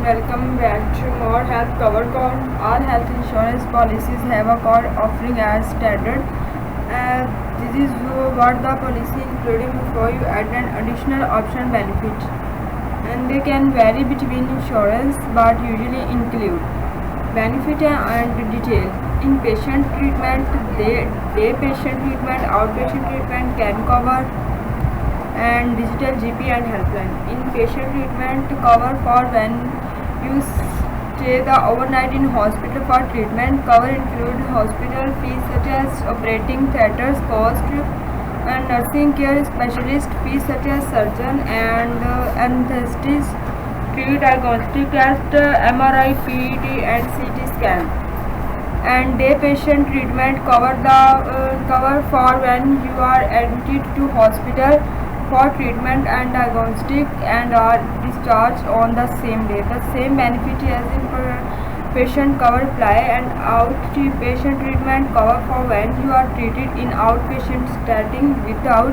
welcome back to more health cover code. All health insurance policies have a code offering as standard. This is what the policy including before you add an additional option benefit. And they can vary between insurance but usually include benefit and detail. Inpatient treatment, day patient treatment, outpatient treatment can cover, and digital GP and helpline. Inpatient treatment cover for when you stay the overnight in hospital for treatment. Cover include hospital fees such as operating theaters cost and nursing care specialist fees such as surgeon and anesthetist, diagnostic test, MRI, PET and CT scan. And day patient treatment cover for when you are admitted to hospital for treatment and diagnostic and are discharged on the same day. The same benefit as in patient cover apply. And outpatient treatment cover for when you are treated in outpatient setting without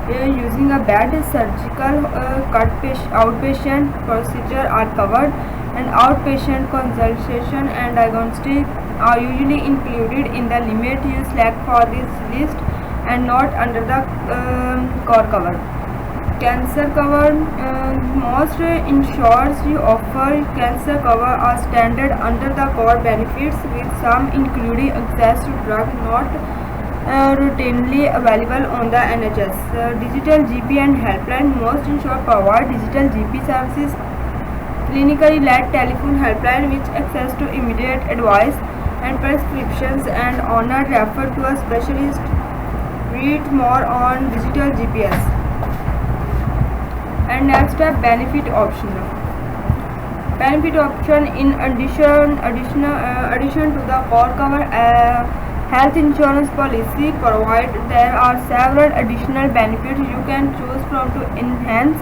using a bed. Surgical outpatient procedure are covered, and outpatient consultation and diagnostic are usually included in the limit you select for this list and not under the core cover. Cancer cover, most insurers you offer cancer cover are standard under the core benefits, with some including access to drug not routinely available on the NHS. Digital GP and helpline, most insurers provide digital GP services, clinically led telephone helpline which access to immediate advice and prescriptions and honor refer to a specialist. Read more on digital GPS. And next up, benefit option. Benefit option in addition to the core cover health insurance policy provide, there are several additional benefits you can choose from to enhance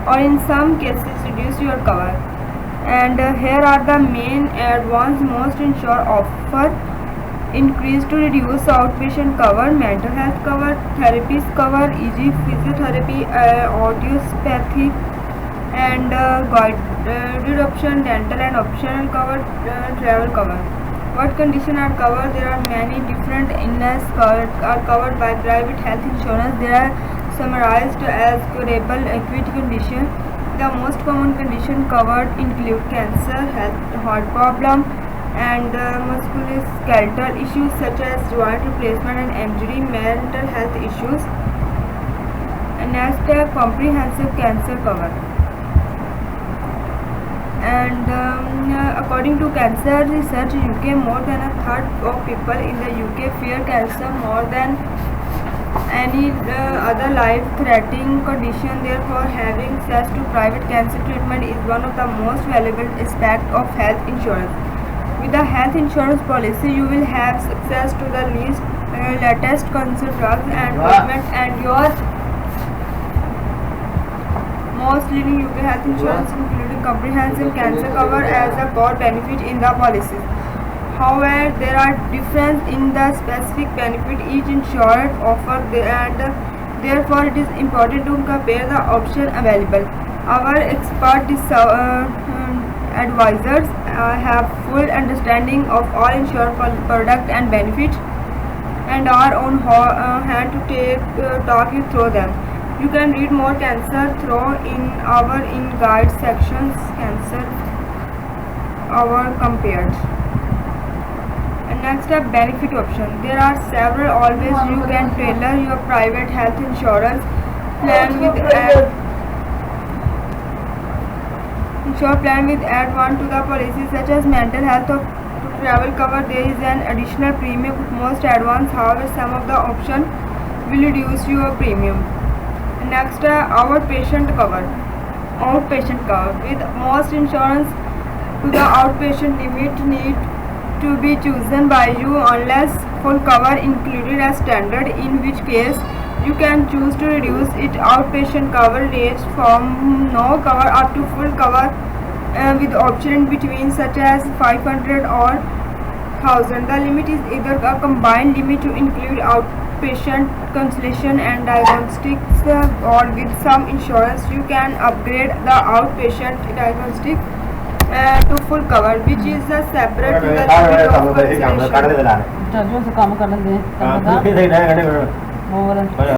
or in some cases reduce your cover. And here are the main advances most insurers offer: increase to reduce outpatient cover, mental health cover, therapies cover, e.g. physiotherapy, osteopathy, and guided option, dental and optional cover, travel cover. What conditions are covered? There are many different illnesses are covered by private health insurance. They are summarized as curable acute condition. The most common condition covered include cancer, heart problem, and musculoskeletal issues such as joint replacement and injury, mental health issues. And next, comprehensive cancer cover. And according to Cancer Research UK, more than a third of people in the UK fear cancer more than any other life-threatening condition. Therefore, having access to private cancer treatment is one of the most valuable aspects of health insurance. With the health insurance policy, you will have access to the latest cancer drugs and treatment, and your most leading UK health insurance, including comprehensive cancer cover as a core benefit in the policies. However, there are differences in the specific benefit each insurer offers, and therefore it is important to compare the options available. Our expert advisors have full understanding of all insurance products and benefits and are on hand to talk you through them. You can read more cancer through in our guide sections. Cancer our compared. And next up, benefit option. There are several. Always you can tailor your private health insurance plan with add one to the policy, such as mental health or travel cover. There is an additional premium with most advanced. However, some of the options will reduce your premium. Next, outpatient cover. Outpatient cover. With most insurance, to the outpatient limit need to be chosen by you unless full cover included as standard, in which case you can choose to reduce it. Outpatient cover range from no cover up to full cover with option between, such as 500 or 1000. The limit is either a combined limit to include outpatient consultation and diagnostics, or with some insurance you can upgrade the outpatient diagnostic to full cover, which is a separate to the limit of cancellation. ਚੱਲ ਜੋ ਅਸੀਂ ਕੰਮ ਕਰਨ ਦੇ ਹਾਂ, ਤੁਸੀਂ ਸਹੀ ਰਹਿ ਗਏ ਨੇ ਫਿਰ। ਹੋਰ